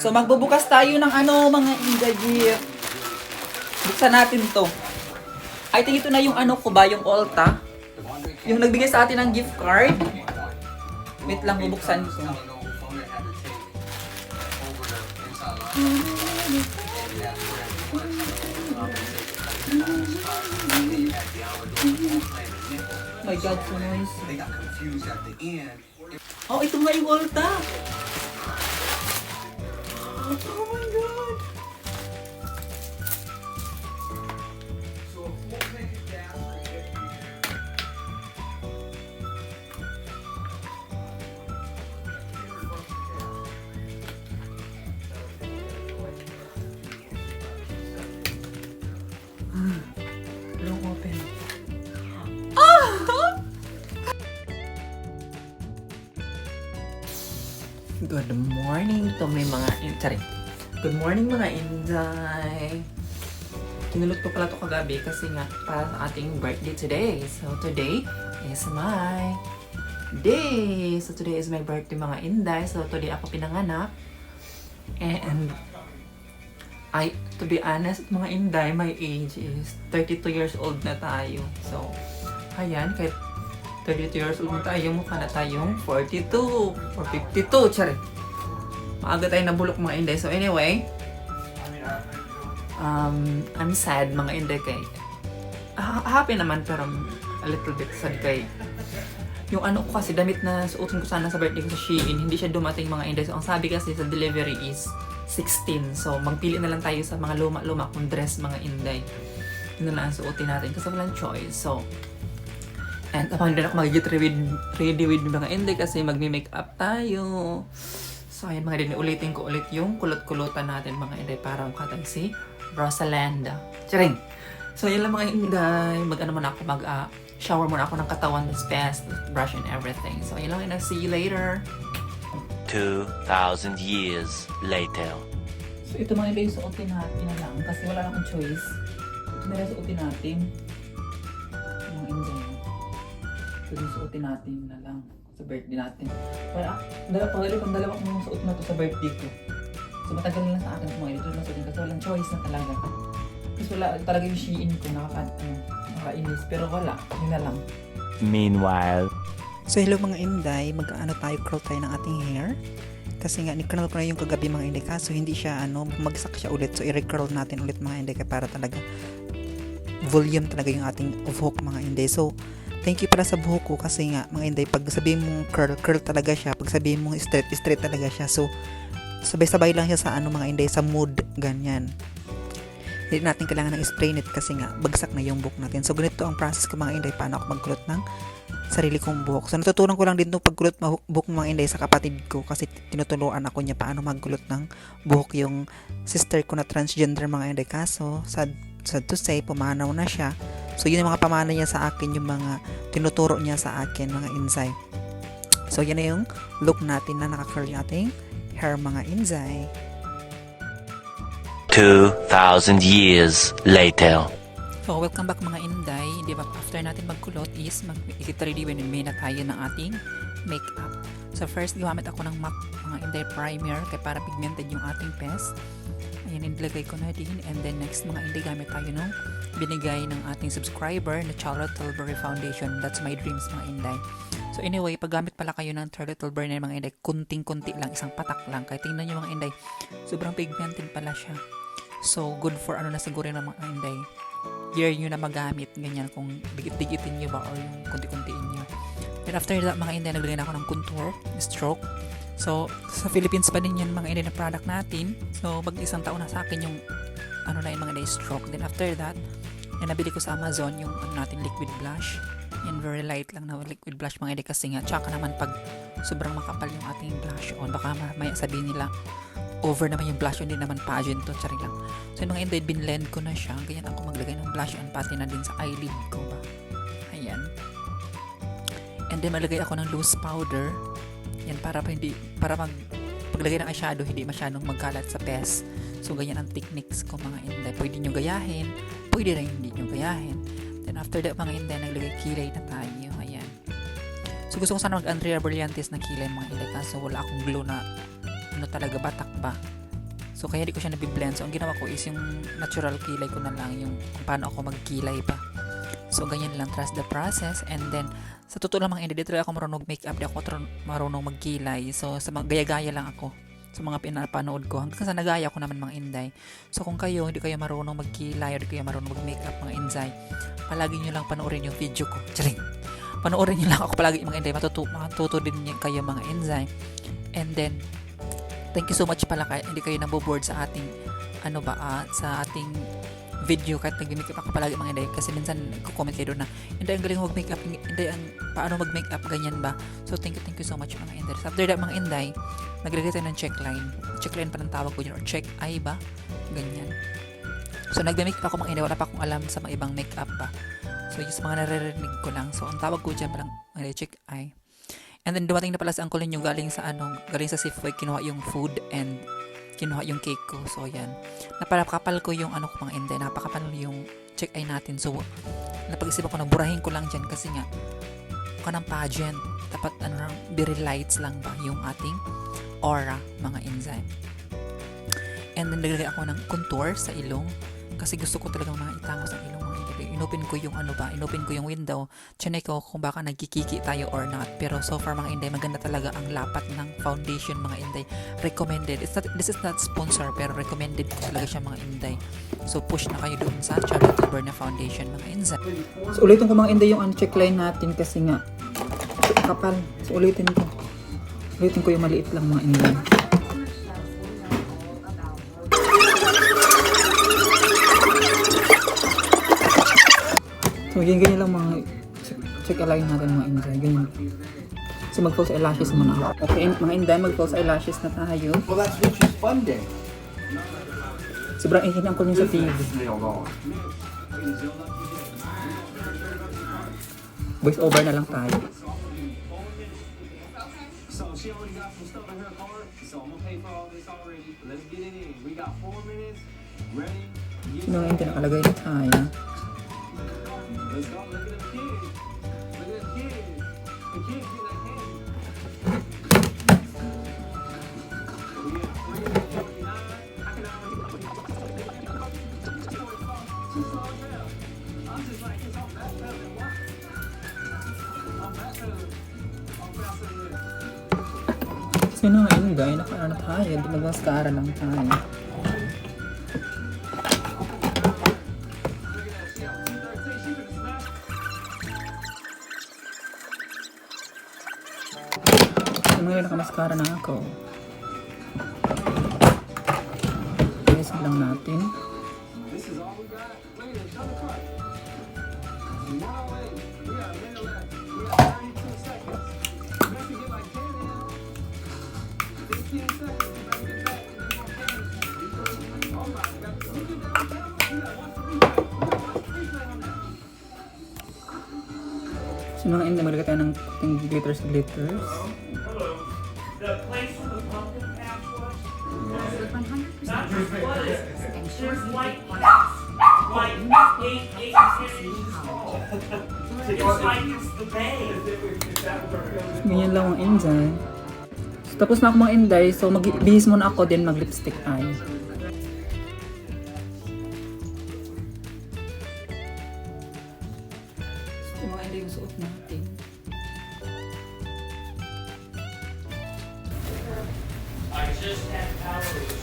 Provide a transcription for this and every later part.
So, magbubukas tayo ng mga gift. Buksan natin to. I think ito na yung ko ba, yung Ulta. Yung nagbigay sa atin ng gift card. Wait lang, bubuksan ko. My God, so nice. Oh, ito nga yung Ulta. Oh my God. Long open. Good morning to may mga Good morning mga Inday. Kinulot ko pala to kagabi kasi nga para sa ating birthday today. So today is my day. So today is my birthday mga Inday. So today ako pinanganak. And to be honest mga Inday, my age is 32 years old na tayo. So ayan, kahit 32 years old na tayo, mukha na tayong 42 or 52, tsari. Maaga tayo nabulok mga Inday. So anyway, I'm sad mga Inday kay happy naman pero a little bit sad kay yung ko kasi damit na suotin ko sana sa birthday ko sa Shein, hindi siya dumating mga Inday. So ang sabi kasi sa delivery is 16. So magpili na lang tayo sa mga luma-luma kong dress mga Inday. Yun na lang ang suotin natin kasi walang choice. So and ako hindi na ako mag-get ready with mga Inday kasi magme-makeup tayo. So ayan mga Inday, ulitin ko ulit yung kulot-kulutan natin mga Inday para mukha tayong si Rosalanda. Charing! So yun lang mga Inday, shower muna ako ng katawan, this best, brush and everything. So yun lang, and I'll see you later. 2,000 years later. So ito mga Inday, suotin natin na lang kasi wala na akong choice. Ito na lang suotin natin. Mga Inday. So yung suotin natin na lang sa birthday natin. Dalawa kong suot na to sa birthday ko. So matagal na sa akin mga ito na suotin kasi walang choice na talaga. Kasi wala talaga yung Shein ko, nakakainis. Pero wala, yun na lang. Meanwhile, So hello mga Inday, curl tayo ng ating hair. Kasi nga, ni-curl ko na yung kagabi mga Inday, kaso hindi siya, bumagsak siya ulit. So i-recurl natin ulit mga Inday, para talaga volume talaga yung ating buhok mga Inday. So, thank you pala sa buhok ko kasi nga, mga Inday, pag sabihin mong curl talaga siya. Pag sabihin mong straight talaga siya. So, sabay-sabay lang siya sa mga Inday, sa mood, ganyan. Hindi natin kailangan ng spray net kasi nga, bagsak na yung buhok natin. So, ganito ang process ko mga Inday, paano ako magkulot ng sarili kong buhok. So, natutunan ko lang din itong pagkulot buhok mga Inday sa kapatid ko kasi tinuturuan ako niya paano magkulot ng buhok yung sister ko na transgender mga Inday. Kaso, sad to say, pumanaw na siya. So, yun yung mga pamana niya sa akin, yung mga tinuturo niya sa akin, mga Inzay. So, yan na yung look natin na naka-curl yung ating hair mga Inzay. 2,000 years later. So, welcome back mga Inday. Di ba, after natin magkulot is mag-ready when may na tayo ng ating makeup. So, first, gumamit ako ng MAC mga Inday primer kaya para pigmented yung ating face. Ayan, nilagay ko na din. And then, next mga Inday, gamit tayo ng binigay ng ating subscriber na Charlotte Tilbury Foundation. That's my dreams mga Inday. So, anyway, pag gamit pala kayo ng Charlotte Tilbury na mga Inday, kunting-kunti lang, isang patak lang. Kaya tingnan nyo mga Inday, sobrang pigmented pala siya. So, good for na siguro ng mga Inday. Year nyo na magamit, ganyan, kung digit-digitin nyo ba or yung kunti-kuntiin nyo. Then after that, mga Inday, naglagay na ako ng contour, stroke. So, sa Philippines pa din yan, mga Inday, na product natin. So, isang taon na sa akin yung, na yung mga Inday stroke. Then after that, nabili ko sa Amazon yung, natin liquid blush. Yan, very light lang na liquid blush, mga Inday, kasi nga, tsaka naman pag sobrang makapal yung ating blush on, baka may sabihin nila, over naman yung blush on, din naman pageant to, tsari lang. So, yung mga Inday, binlend ko na siya. Ganyan ako maglagay ng blush on, pati na din sa eyelid ko ba. Ayan. And then, maglagay ako ng loose powder. Yan, para paglagay ng eyeshadow, hindi masyadong magkalat sa face. So, ganyan ang techniques ko mga Inday. Pwede nyo gayahin, pwede rin hindi nyo gayahin. Then, after that, mga Inday, naglagay kilay na tayo. Ayan. So, gusto ko sana mag-Andrea Brillantes na kilay mga Inday, kaso wala akong glue na talaga batak ba. So kaya hindi ko siya nabiblend. So ang ginawa ko is yung natural kilay ko na lang, yung kung paano ako magkilay pa. So ganyan lang, trust the process. And then sa totoo lang mga hindi, dito ako marunong makeup, di ako marunong magkilay. So sa gaya-gaya lang ako sa mga pinapanood ko hanggang sa nagaya ko naman mga inday. So kung kayo hindi kayo marunong magkilay o hindi kayo marunong mag-makeup mga inday, palagi nyo lang panoorin yung video ko. Charing! Panoorin nyo lang ako palagi mga inday, matuto din kayo mga inday. And then thank you so much pala hindi kayo naboboard sa ating sa ating video kahit nag-makeup ako palagi mga inday, kasi minsan nagko-comment kayo doon na hindi ang galing mag-makeup, hindi ang paano mag-makeup ganyan ba. So thank you so much mga inday. So, after that mga inday, naglagay tayo ng checkline pa ng tawag ko dyan, or check eye ba ganyan. So nagme-makeup ako mga inday, wala pa akong alam sa mga ibang makeup ba. So yung sa mga naririnig ko lang, so ang tawag ko dyan parang check eye. And then dumating na pala sa uncle ninyo galing sa Safeway, kinuha yung food and kinuha yung cake ko. So yan, napakapal ko yung ko mga inday, napakapal yung check eye natin. So napag-isip ako na burahin ko lang dyan kasi nga kanang pageant, dapat very lights lang ba yung ating aura mga enzyme. And then naglagay ako ng contour sa ilong kasi gusto ko talagang maitangos ang ilong mga inday. Inopen ko yung inopen ko yung window, chinay ko kung baka nagkikiki tayo or not. Pero so far mga inday, maganda talaga ang lapat ng foundation mga inday. Recommended. This is not sponsor pero recommended ko talaga siya mga inday. So push na kayo doon sa Charlotte Tilbury na foundation mga inday. So ulitin ko mga inday yung checkline natin kasi nga kapal. So ulitin ko yung maliit lang mga inday. So ganyan lang mga check align natin mga inday, ganyan. So mag-false eyelashes muna. Okay mga inday, mag-false eyelashes na tayo. Well, that's Rich's fun day. Sobrang ikinang ko niya sa TV. Voice over na lang tayo. So she already got some stuff in her car, so I'm gonna pay for all this already. Let's get it in. We got 4 minutes. Ready? Sino nga yung nakalagay na tayo? Let's go. Look at them kids. Look at them kids. The kids get that candy. We at 3:49. I can already. Too slow as hell. I'm just like, it's on that pedal. What? On that pedal. On faster than this. Sino nga yun guys? Nakaano tayo? Di mag-mascara lang tayo. So ngayon nakamascara na ako. Ayos lang natin. This is all we got. Look at this, another car. 108. We got a minute left. We got 32 seconds. We have to get like 10 in. 15 seconds. We better get back and then we'll finish. Oh my God. Look at that camera. We gotta watch the replay. We gotta watch the replay on that. So mga hindi, maglagay tayo ng glitters. The place where the pumpkin patch was not just was, there's white cats, like 8 inches tall. It's like it's the bay. Ganyan lang ang inday. So, tapos na ako mga inday. So magbihis muna ako din mag-lipstick tayo. So mga inday yung suot natin. I just had calories.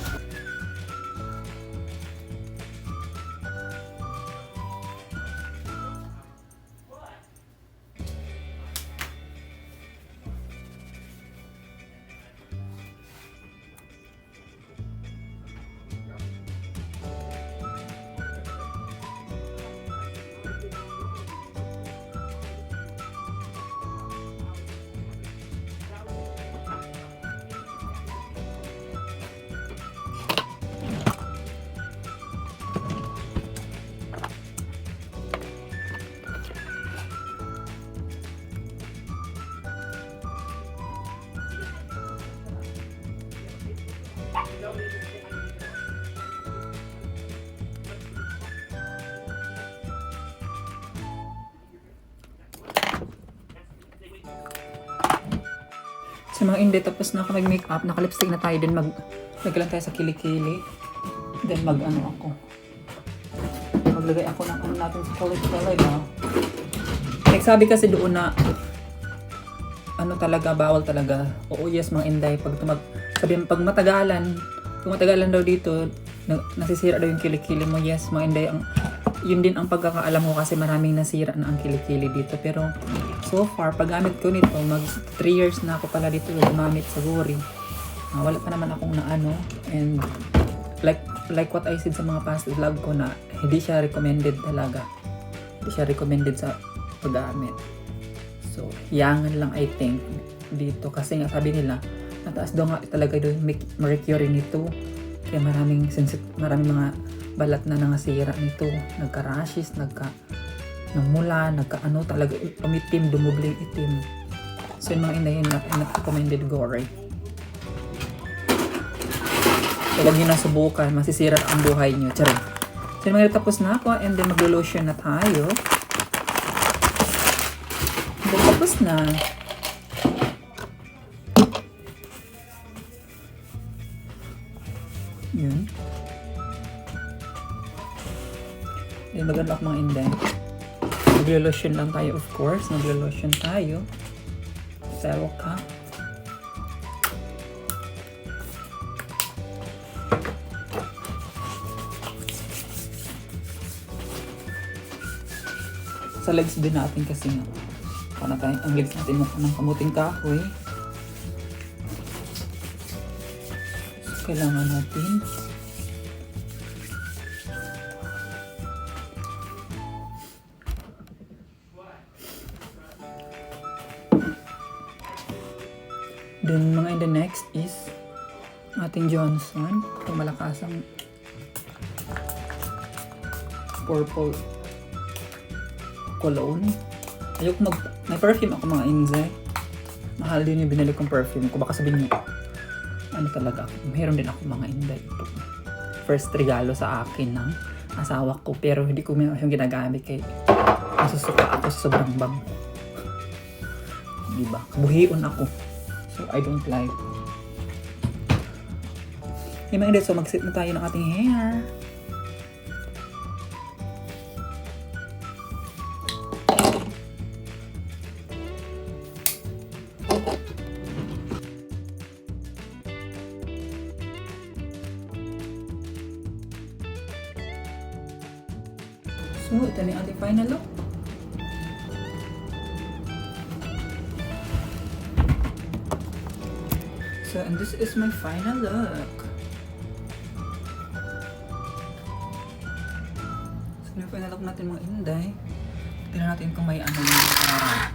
Sa mga hindi, tapos na ako nag-makeup, naka-lipstick na tayo din Lagyan tayo sa kilikili. Then mag-ano ako. Maglagay ako ng ano natin sa kilikili na. Nagsabi kasi doon na ano talaga, bawal talaga. Oo, yes, mga Inday. Pag matagalan daw dito, nasisira daw yung kilikili mo. Yes, mga Inday. Yun din ang pagkakaalam ko kasi maraming nasira na ang kilikili dito. Pero so far, paggamit ko nito, mag 3 years na ako pala dito gumamit sa Guri. Wala pa naman akong naano. And like what I said sa mga past vlog ko na hindi siya recommended talaga. Hindi siya recommended sa paggamit. So, yangan lang I think dito kasi nga sabi nila mataas daw nga talaga yung mercury nito. Kaya maraming mga balat na nangasira nito. Nagka-rashes, namula, nagka-ano talaga umitim, dumubling itim. So, yung mga inahin na recommended Gore. So, huwag nyo na subukan. Masisira ang buhay nyo. Charing. So, yung mga tapos na ako and then mag-lotion na tayo. And then tapos na. Yun. Then maganda ako mga Inday. Mag-lotion lang tayo of course. Mag-lotion tayo. Zero ka. Sa legs din natin kasi nga ang legs natin ng kamuting kahoy. So, kailangan natin then mga in the next is ating Johnson. Ito malakasang purple cologne. Ayoko may perfume ako mga Inzay. Mahal din yung binili kong perfume ko. Baka sabihin nyo, ano talaga ako. Meron din ako mga Inday. Ito. First regalo sa akin ng asawa ko. Pero hindi ko yung ginagamit kay nasusuka ako sa sobrang bang. Diba? Buhion ako. So, I don't like. Yung mga Inday, so mag-sit na tayo ng ating hair. So, ito na yung ating final look. So, and this is my final look. So, yung final look natin mga Inday. Tingnan natin kung may ano yung nakararan.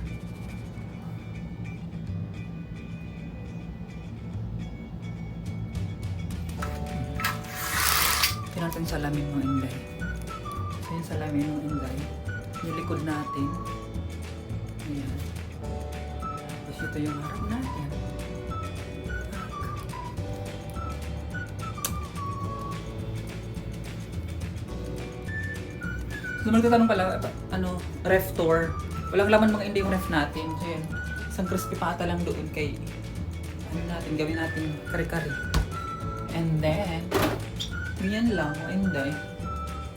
Tingnan natin sa salamin mga Inday. Yung salamin ng Inday, yung likod natin, ayan, tapos ito yung harap natin. So magtatanong pala, ref tour, walang laman mga Inday yung ref natin, so yun, isang crispy pata lang doon kay, gawin natin kare-kare, and then, yan lang mga Inday.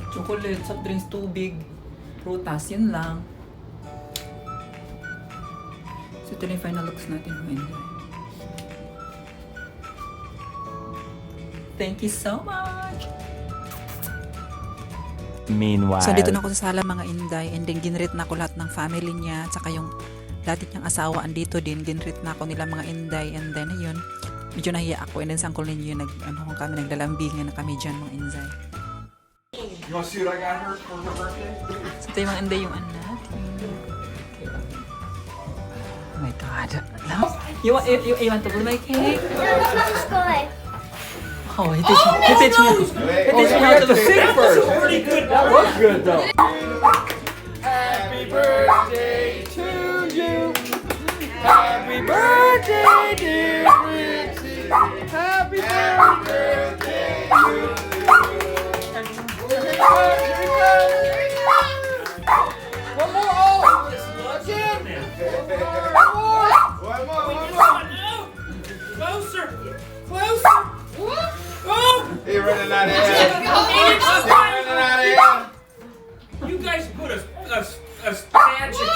Chocolate, soft drinks, tubig, prutas, yun lang. So, ito na yung final looks natin. Thank you so much! Meanwhile, So, dito na ako sa sala mga Inday and then ginrate na ako lahat ng family niya tsaka yung dati niyang asawa andito din. Ginrate na ako nila mga Inday and then ayun, medyo nahiya ako and then sa uncle ninyo kami naglalambingan na kami dyan mga Inday. You want to see what I got her for her birthday? So, ito yung mga Inday yung anak. Oh my God. You want to pull my cake? Oh, he teach me. He teach me. He teach me how to sing first. That was good though. Happy birthday to you. Happy birthday, dear Richie. Happy birthday to you. One more. Oh, again. One more. Closer! Closer! running out of here. You guys put a magic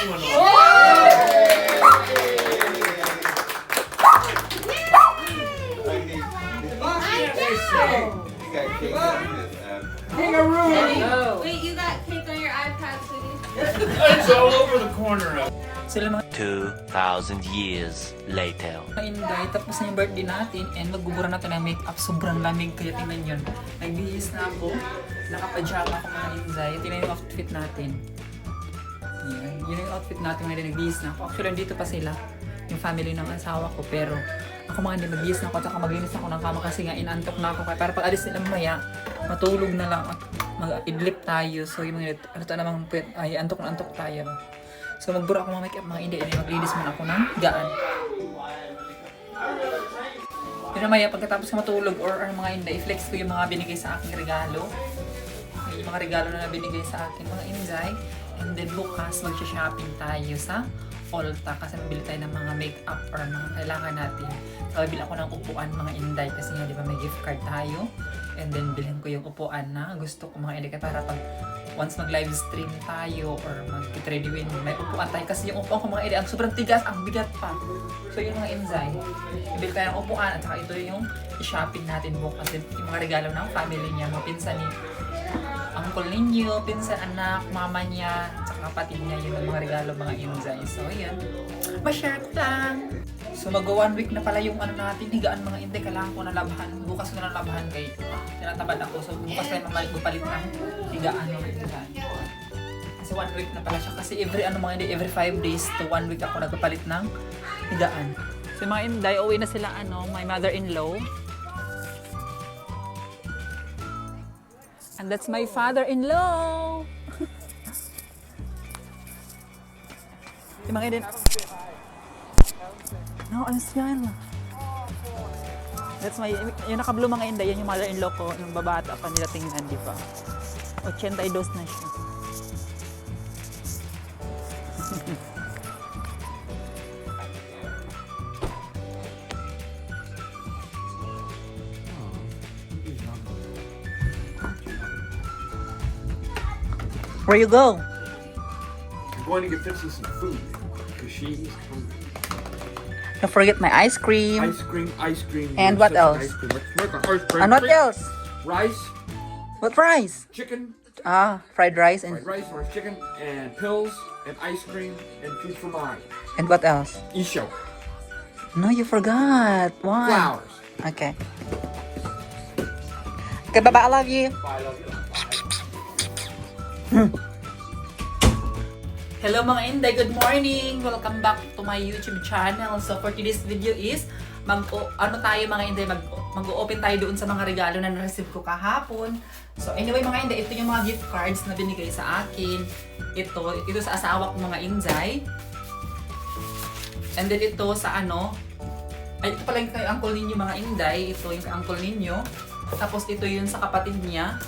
one on. Wait, you got cake on your iPad, sweetie? It's all over the corner of. Sila mga 2,000 years later. Inday, tapos na yung birthday natin and magbubura na ito ng makeup. Sobrang lamig, kaya tingnan yun. Nagbihis na ako, nakapajama ako mga Inday. Tingnan yung outfit natin. Yan, yun yung outfit natin ngayon, nagbihis na ako. Actually, dito pa sila, yung family ng asawa ko. Pero ako mga hindi, magbihis na ako at saka maglinis ako ng kama kasi nga inantok na ako. Para pag alis nila mamaya, matulog na lang at mag-idlip tayo. So yung mga, ano to namang puwet, ay antok na antok tayo. So magbura ako mga makeup, mga hindi, maglinis muna ako ng gaan. Pero maya, pagkatapos ko matulog or mga hindi, i-flex ko yung mga binigay sa aking regalo. Yung mga regalo na binigay sa akin, mga inday. And then bukas, mag-shopping tayo sa Ulta kasi mabili tayo ng mga makeup or mga kailangan natin. So, bili ako ng upuan, mga inday, kasi nga di ba may gift card tayo. And then bilhin ko yung upuan na gusto ko mga inday para pag once mag-live stream tayo or mag-trade win, may upuan tayo. Kasi yung upuan ko mga inday, ang sobrang tigas, ang bigat pa. So yung mga inday, ibili tayo ng upuan at saka ito yung i-shopping natin bukas. Yung mga regalo ng family niya, mga pinsan ni uncle ninyo, pinsan anak, mama niya, at saka kapatid niya, yun ang mga regalo mga inday. So yun, ma-share ko lang. So mag-1 week na pala yung ano natin, higaan mga inday, kailangan ko na labahan. Bukas ko na labahan kay tinatabad ako. So bukas tayo magpalit ng higaan ng inday. Kasi 1 week na pala siya. Kasi every mga inday, every 5 days to 1 week ako nagpapalit ng higaan. So mga inday, uwi na sila my mother-in-law. And that's my father-in-law. Yung mga inday, no, ang yan. That's my, yung naka-blue mga inday, yan yung mother-in-law ko, yung babata pa nila tingnan, di ba? 82 na siya. Where you go? I'm going to get Fitzy some food because she's hungry. Don't forget my ice cream. Ice cream. And You're what such an else? Ice cream. Let's make an ice cream. And what else? Rice, What rice? chicken, Fried rice and fried rice, orange chicken, and pills, and ice cream, and food for mine. and what else? Isho. No, you forgot. Why? Flowers. Okay. Okay, bye-bye. I love you. I love you. Hello mga inday, good morning! Welcome back to my YouTube channel. So for today's video is mag-open tayo doon sa mga regalo na na-receive ko kahapon. So anyway mga inday, ito yung mga gift cards na binigay sa akin. Ito sa asawa ko mga inday. And then ito sa ito pala yung kay uncle ninyo mga inday. Ito yung kay uncle ninyo. Tapos ito yun sa kapatid niya.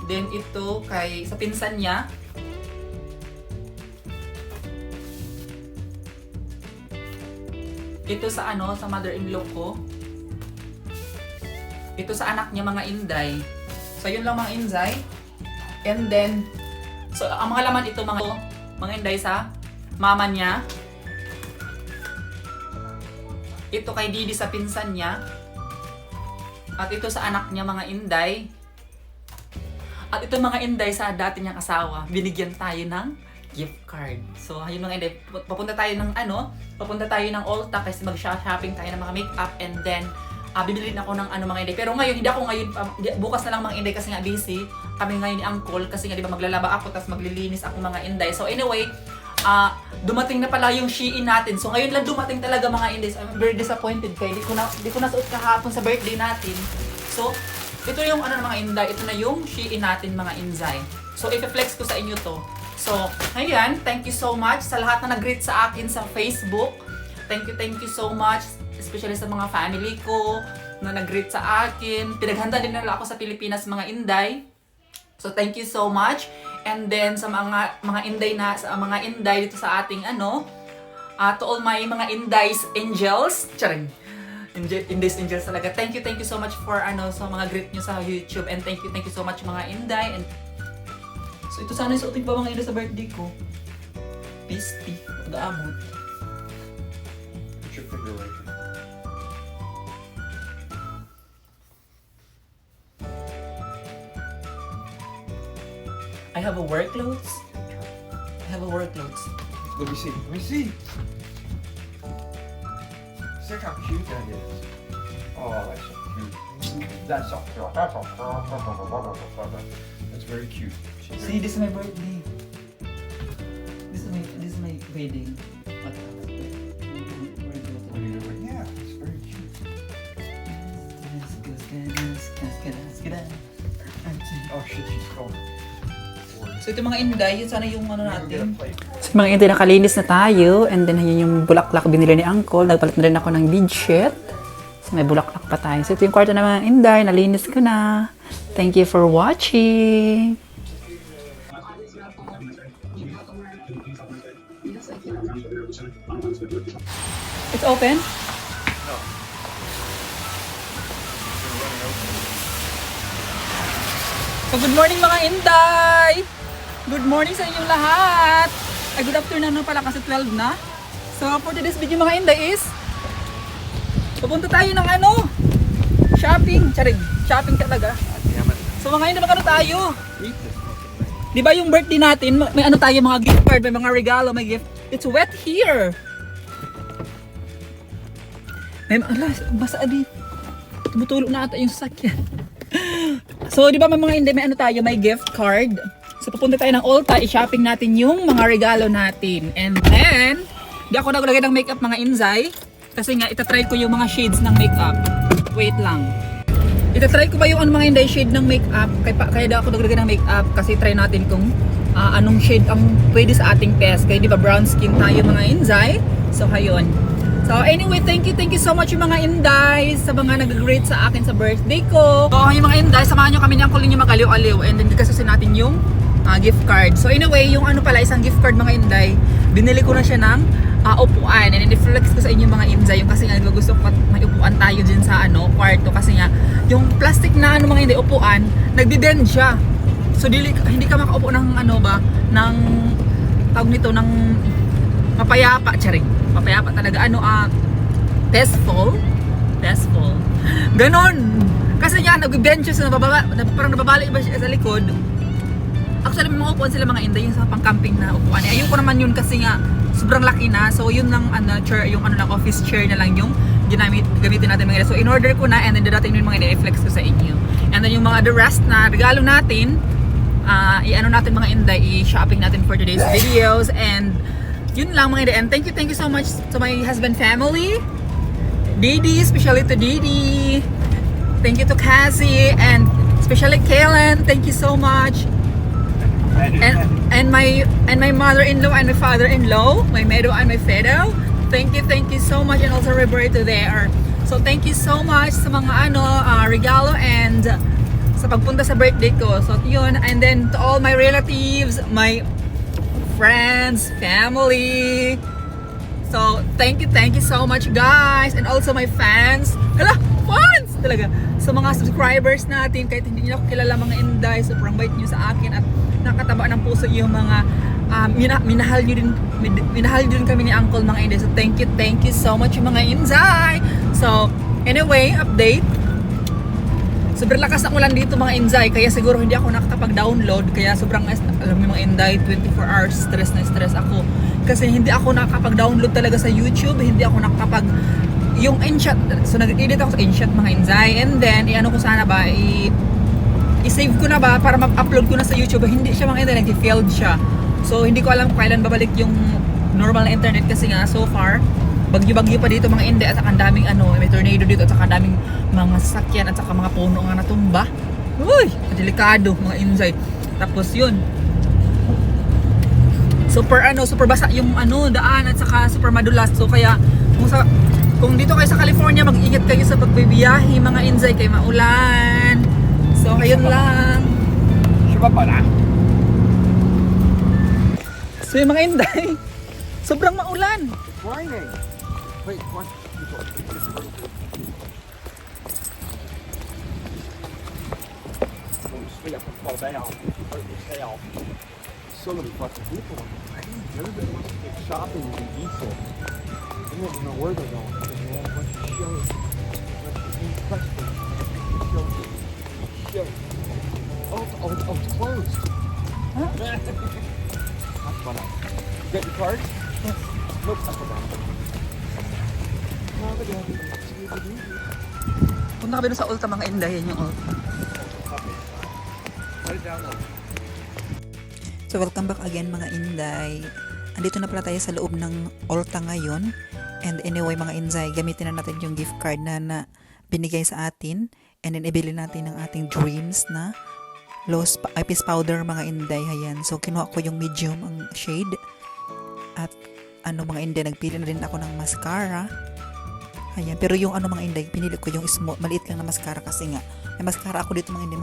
Then ito sa pinsan niya. Ito sa sa mother-in-law ko. Ito sa anak niya mga inday. So yun lang mga inday. And then so ang mga laman ito mga inday sa mama niya. Ito kay Didi sa pinsan niya. At ito sa anak niya mga inday. At ito mga inday sa dati niyang asawa. Binigyan tayo ng gift card. So, ayun mga inday, papunta tayo ng Ulta kasi mag-shopping tayo ng mga makeup and then bibili ako ng mga inday. Pero ngayon, hindi ako ngayon, bukas na lang mga inday kasi nga busy kami ngayon ni Uncle kasi nga di ba maglalaba ako tapos maglilinis ako mga inday. So anyway, dumating na pala yung Shein natin. So ngayon lang dumating talaga mga inday. So, I'm very disappointed kaya di ko na suot kahapon sa birthday natin. So, ito yung mga inday, ito na yung Shein natin mga inday. So, i-flex ko sa inyo to. So, ayan, thank you so much sa lahat na nag-greet sa akin sa Facebook. Thank you so much, especially sa mga family ko na nag-greet sa akin. Pinaghanda din nila ako sa Pilipinas mga inday. So, thank you so much. And then sa mga inday dito sa ating to all my mga indays angels. Charing. Indays Angels talaga. Thank you so much for sa mga greet nyo sa YouTube. And thank you so much mga Inday. And so ito sana yung suotin pa mga Inday sa birthday ko. Pisty. Pag-aamot. Put your finger right here. I have a work clothes. I have a work clothes. Let me see. Let me see. See how cute that is. Oh, that's so cute. That's so cute. That's very cute. She's See, this is my birthday. This is my wedding. Yeah, it's very cute. Oh shit, she's cold. So ito mga Inday, yun sana yung natin. Plate. So mga Inday, nakalinis na tayo. And then yun yung bulaklak binili ni Uncle. Nagpalit na rin ako ng bedsheet. So may bulaklak pa tayo. So ito yung kwarto na mga Inday, nalinis ko na. Thank you for watching. It's open? So good morning mga Inday! Good morning sa inyong lahat! Ay, good afternoon na pala kasi 12 na. So for today's video mga Inday is pupunta tayo ng shopping. Charing, shopping talaga. So mga Inday, magkano tayo? Di ba yung birthday natin, may tayo mga gift card, may mga regalo, may gift. It's wet here. May basa din. Tumutulo na ata yung sasakyan. So, di ba may mga Inday, may tayo, may gift card. So, pupunta tayo ng Ulta, i-shopping natin yung mga regalo natin. And then, di ako naglagay ng makeup mga Inzay. Kasi nga, itatry ko yung mga shades ng makeup. Wait lang. Itatry ko ba yung mga Inday shade ng makeup? Kaya di ako naglagay ng makeup kasi try natin kung anong shade ang pwede sa ating test. Kaya di ba brown skin tayo mga Inzay? So, hayon. So anyway, thank you so much yung mga Inday sa mga nag-greet sa akin sa birthday ko. So yung mga Inday, samahan nyo kami ni Uncle ninyo mag-aliw-aliw and then kasusin natin yung gift card. So anyway, yung isang gift card mga Inday, binili ko na siya ng upuan and i-flex ko sa inyo mga Inday yung kasi nga gusto ko may upuan tayo din sa kwarto kasi nga yung plastic na mga Inday upuan, nagbe-bend siya. So hindi ka makaupo ng ng tawag nito ng mapayapa, charing. Mapayapa talaga. Testful. Ganon. Kasi nga, nag-bend siya sa parang nababalik ba siya sa likod. Actually, may mga upuan sila mga Inday, yung sa pang-camping na upuan. Ayun ko naman yun kasi nga, sobrang laki na. So, yun lang, chair, yung lang, office chair na lang yung gamitin natin mga Inday. So, in-order ko na, and then dadating yung mga Inday, i-flex ko sa inyo. And then yung mga the rest na regalo natin, natin mga Inday, i-shopping natin for today's videos. And yun lang mga Inday. And thank you so much to my husband family. Didi, especially to Didi. Thank you to Cassie and especially Kaylan. Thank you so much. And my mother-in-law and my father-in-law, my Medo and my Fedo. Thank you so much, and also Roberto there. So thank you so much sa mga regalo and sa pagpunta sa birthday ko. So yun, and then to all my relatives, my friends, family. So thank you so much guys, and also my fans. Fans talaga. So mga subscribers natin, kahit hindi niyo ako kilala mga Inday, sobrang bait niyo sa akin at nakataba ng puso yung mga minahal niyo din kami ni Uncle mga Inday. So thank you so much mga Inday. So anyway, update. Sobrang lakas ng ulan dito mga Inday, kaya siguro hindi ako nakakapag-download. Kaya sobrang, alam mo mga Inday, 24 hours stress na stress ako. Kasi hindi ako nakakapag-download talaga sa YouTube. Hindi ako nakakapag, yung InShot. So nag-edit ako sa InShot mga Inday. And then, ko sana ba, i-save ko na ba para mag-upload ko na sa YouTube. Hindi siya mga Inday, nag-failed siya. So hindi ko alam kailan babalik yung normal na internet kasi nga so far, bagyo-bagyo pa dito mga Inday at saka ang daming may tornado dito at saka ang daming mga sasakyan at saka mga puno nga natumba. Uy, delikado mga Inday. Tapos yun, super basa yung daan at saka super madulas. So kaya kung dito kayo sa California, mag-ingat kayo sa pagbibiyahe mga Inday kay maulan. So ayun lang. So yung mga Inday, sobrang maulan. Raining. Wait, what? We got football day off. Day off. So many fucking people. Everybody wants to get shopping and diesel. They don't even know where they're going. They want a bunch of shows. A bunch of questions. Shows. Oh, it's closed. That's funny. You got your card? Yes. Nope, I forgot. No, but you have to Punta kami doon sa Ulta mga Inday, yan yung Ulta. Write it down though. So welcome back again mga Inday. Andito na pala tayo sa loob ng Ulta ngayon. And anyway mga Inday, gamitin na natin yung gift card na binigay sa atin. And then ibili natin ng ating dreams na face powder mga Inday. Ayan. So kinuha ko yung medium ang shade. At mga Inday, nagpili na din ako ng mascara. Ayan. Pero yung mga Inday, pinili ko yung small, maliit lang na mascara kasi nga may mascara ako dito mga Inday,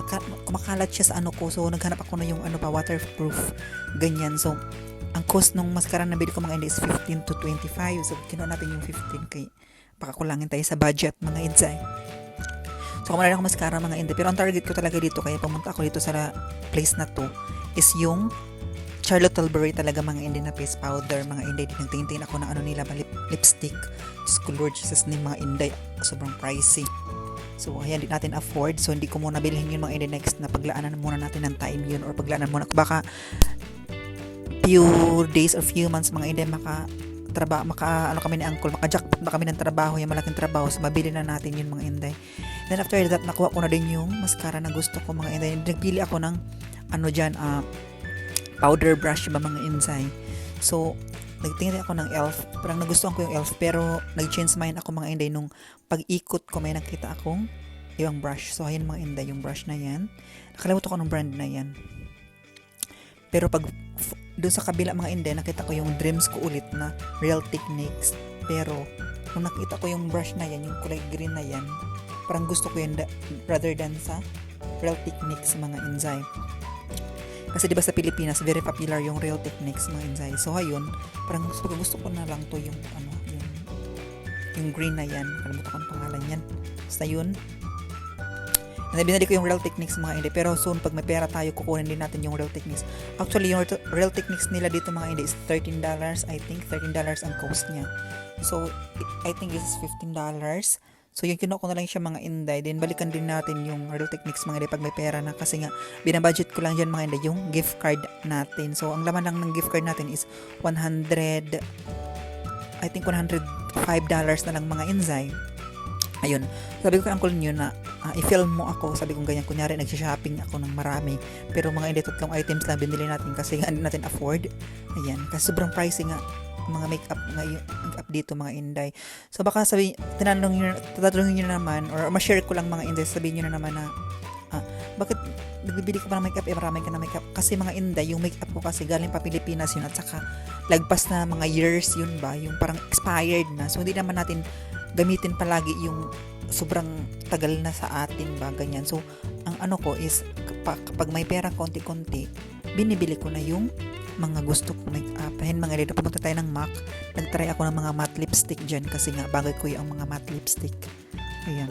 kumakalat siya sa ko. So naghanap ako na yung waterproof. Ganyan. So ang cost nung mascara na bili ko mga Inday is 15 to 25. So kinuha natin yung 15 kay baka kulangin tayo sa budget mga Inday. So kung ako mascara mga Inday, pero ang target ko talaga dito kaya pumunta ako dito sa place na to is yung Charlotte Tilbury talaga mga Inday na face powder mga Inday. Nagtingin ako ng nila lipstick. Lord Jesus ni mga Inday, sobrang pricey. So ayan, di natin afford. So hindi ko muna bilhin yun mga Inday. Next na paglaanan muna natin ng time yun, or paglaanan muna baka few days or few months mga Inday kami ni Uncle, maka-jackpot na kami ng trabaho, yung malaking trabaho, so mabili na natin yun mga Inday. Then after that, nakuha ko na din yung mascara na gusto ko mga Inday. Nagpili ako ng powder brush ba mga Inday. So nagtingin ako ng e.l.f. Parang nagustuhan ko yung e.l.f. pero nag-change mind ako mga Inday nung pag-ikot ko may nakita akong ibang brush. So ayun mga Inday, yung brush na yan. Nakalimutan ko ng brand na yan. Pero pag doon sa kabila mga Inday, nakita ko yung dreams ko ulit na Real Techniques. Pero nung nakita ko yung brush na yan, yung kulay green na yan, parang gusto ko yan rather than sa Real Techniques mga Inday. Kasi diba sa Pilipinas, very popular yung Real Techniques mga Inday. So ayun, parang gusto ko na lang to yung green na yan. Kalimutan ko ang pangalan yan. Basta yun. And then binali ko yung Real Techniques mga Inday. Pero soon, pag may pera tayo, kukunin din natin yung Real Techniques. Actually, yung Real Techniques nila dito mga Inday is $13. I think $13 ang cost niya. So, I think this is $15. So, yung kinuha ko na lang siya mga Inday. Then, balikan din natin yung Real Techniques mga Inday pag may pera na. Kasi nga, binabudget ko lang dyan mga Inday yung gift card natin. So, ang laman lang ng gift card natin is $105 na lang mga Inday. Ayun. Sabi ko kay Uncle nyo na i-film mo ako. Sabi ko ganyan. Kunyari, nagsha-shopping ako ng marami. Pero mga Inday, 3 items lang binili natin kasi nga hindi natin afford. Ayan. Kasi sobrang pricey nga mga makeup dito mga Inday. So baka tatanungin nyo naman or ma-share ko lang mga Inday, sabihin nyo na naman na bakit nagbibili ka pa ng makeup, marami ka ng makeup. Kasi mga Inday, yung makeup ko kasi galing pa Pilipinas yun at saka lagpas na mga years yun ba, yung parang expired na. So hindi naman natin gamitin palagi yung sobrang tagal na sa atin ba, ganyan. So ang ko is kapag may pera konti-konti, binibili ko na yung mga gusto ko make-up. Ayan mga Inday, pumunta tayo ng MAC. Nagtry ako ng mga matte lipstick dyan kasi nga bagay ko yung mga matte lipstick. Ayan.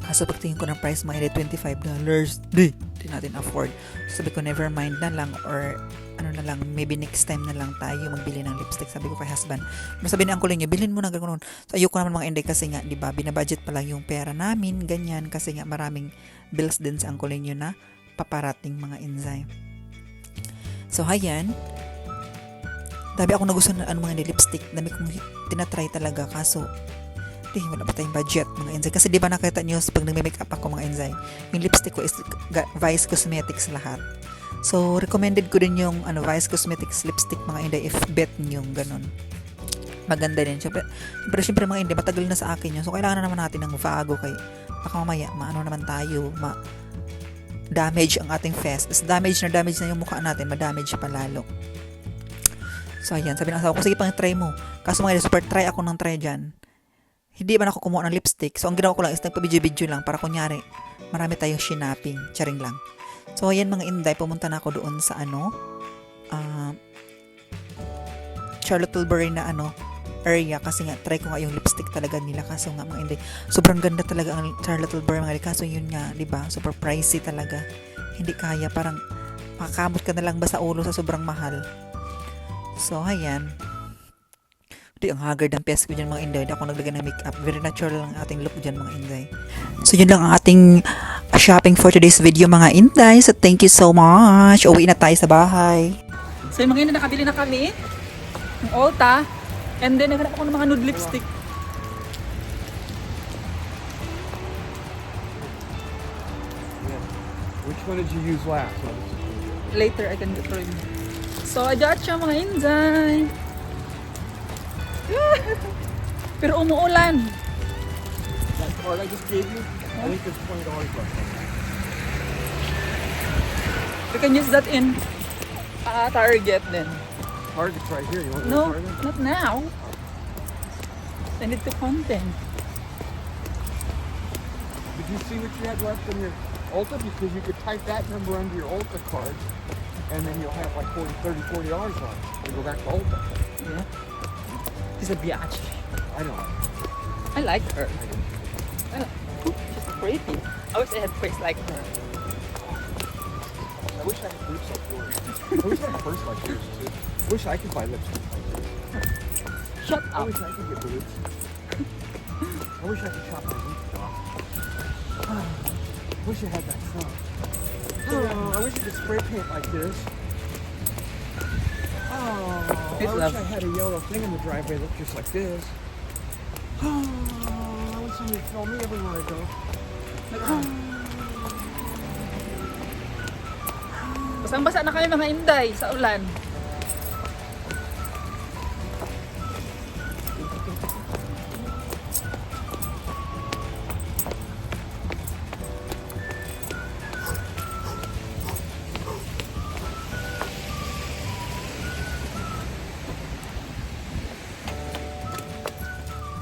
Kaso pagtingin ko ng price mga Inday, $25. Di natin afford. So, sabi ko never mind na lang or na lang, maybe next time na lang tayo magbili ng lipstick. Sabi ko kay husband. Sabi ni Uncle niya, bilhin mo na ganoon. So ayoko naman mga Inday kasi nga, di ba, binabudget pa lang yung pera namin, ganyan, kasi nga maraming bills din sa Uncle niyo na paparating mga Inday. So, ayan. Dami ako nagustuhan na mga lipstick. Dami kong tinatry talaga. Kaso, wala pa tayong budget mga Inday. Kasi di ba nakita nyo pag nagme-makeup ako mga Inday, yung lipstick ko is Vice Cosmetics lahat. So, recommended ko din yung Vice Cosmetics lipstick mga Inday if bet nyo ganun. Maganda din. Pero syempre mga Inday, matagal na sa akin yun. So, kailangan na naman natin ng Vago kay baka mamaya, naman tayo, damage ang ating face. As damage na yung mukha natin, madamage pa lalo. So, ayan. Sabi ng asawa ko, sige pang try mo. Kaso mga super try ako ng try dyan. Hindi man ako kumuha ng lipstick. So, ang ginawa ko lang is nagpa-video lang para kunyari, marami tayong shinaping. Charing lang. So, ayan mga Inday, pumunta na ako doon sa Charlotte Tilbury na area kasi nga try ko nga yung lipstick talaga nila. Kaso nga mga Inday, sobrang ganda talaga ang Charlotte Tilbury mga Inday. Kaso yun nga, di ba? Super pricey talaga. hindi kaya, parang makakamot ka na lang ba sa ulo sa sobrang mahal. So, ayan. Di, ang haggard ng face ko dyan mga inday. Hindi ako naglagay ng makeup. Very natural lang ang ating look dyan mga inday. So, yun lang ang ating shopping for today's video mga inday. So, thank you so much. Uwi na tayo sa bahay. So yung mga inday, nakabili na kami ng Ulta. And then, naghanap ako ng mga nude lipstick. Which one did you use last? Later, I can try. So, I got siya mga inday. Pero umuulan. That card I just gave you? I think there's $20 left. We can use that in Target then. Target's right here. You want No, to go to Target? not now. I need to content. Did you see what you had left in your Ulta? Because you could type that number under your Ulta card, and then you'll have like $40 left. You go back to Ulta. Yeah. She's a biatch. I know. I like her. She's pretty. I wish I had face like her. I wish I had lips like yours. I wish I had a purse like yours too. I wish I could buy lipstick like yours. Shut I up. wish I could get boobs. I wish I could chop my boobs off. I wish I had that stuff. Oh, I wish I could spray paint like this. Oh, I wish love. I had a yellow thing in the driveway that looked just like this. Oh, I wish somebody would film me everywhere I go. Basang-basa na kami mga inday sa ulan.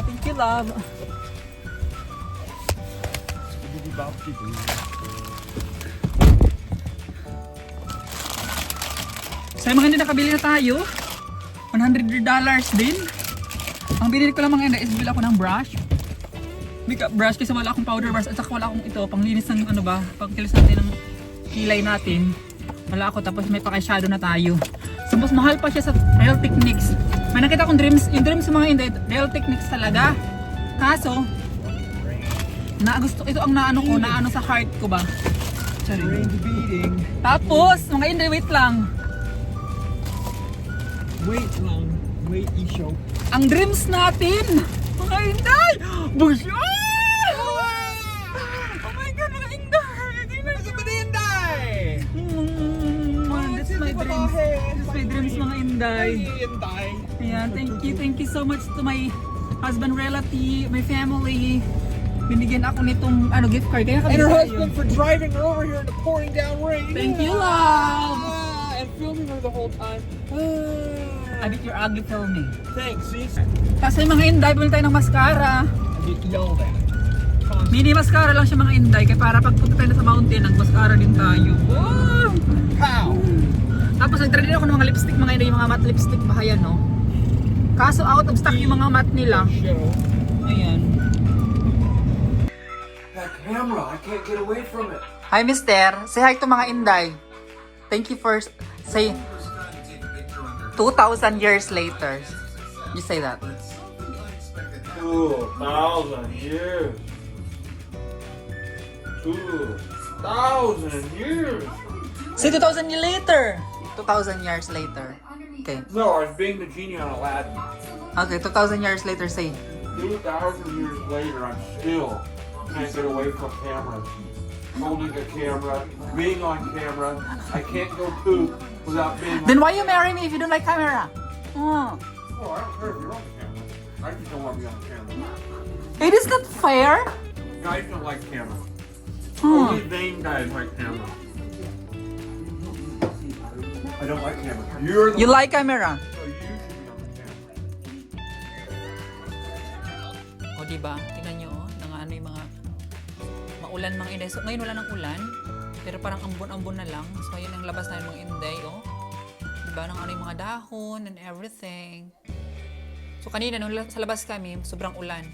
Thank you, love. So yung mga hindi nakabili na tayo, $100 din. Ang binili ko lang mga inday is bili ako ng brush. Makeup brush kasi wala akong powder brush at saka wala akong ito panglinis ng ano ba, pagkilis natin ng kilay natin. Wala ako, tapos may paka-shadow na tayo. So mas mahal pa siya sa Real Techniques. May nakita akong dreams, yung dreams ng mga inday, Real Techniques talaga. Kaso, gusto ito ang naano ko, naano sa heart ko ba. Sorry. Brain's beating. Tapos, mga inday, wait lang. Wait long. Wait, Isho. Ang dreams natin! Mga inday! Bush! Oh my God, mga inday! Tingnan niyo. That's my dreams. That's my dreams, mga inday. Ayan, thank you so much to my husband, relative, my family. Binigyan ako nitong gift card. Kaya And kabili her tayo. husband for driving her over here in the pouring down rain. Thank you, love! And filming her the whole time. I bet you're ugly for me. Thanks, sis. Kasi mga inday, bumili tayo ng mascara. I get yelled at. Mini mascara lang siya mga inday. Kaya para pagpunta tayo na sa mountain, nag-mascara din tayo. Wow! How? Tapos nag-try din ako ng mga lipstick mga inday, yung mga matte lipstick pa yan, no? Kaso out of stock yung mga matte nila. Show. Ayan. That camera, I can't get away from it. Hi, mister. Say hi to mga inday. Thank you for say 2,000 years later. You say that. 2,000 years. 2,000 years. Say 2,000 years later. 2,000 years later. Okay. No, I was being the genie on Aladdin. Okay, 2,000 years later, say. 2,000 years later, I'm still can't get away from cameras. Holding a camera, being on camera. I can't go poop without being on Then why you marry me if you don't like camera? Oh. Oh, I don't care if you're on camera. I just don't want to be on camera. It is not fair. Guys don't like camera. Hmm. Only vain guys like camera. I don't like camera. You're the You like camera? So you should be on the camera. O diba, tingnan nyo ano yung mga maulan mga inday. So ngayon wala ng ulan, pero parang ambon-ambon na lang. So ayun ang labas na yung mga inday, oh. Diba, nang ano yung mga dahon and everything. So kanina nung sa labas kami, sobrang ulan.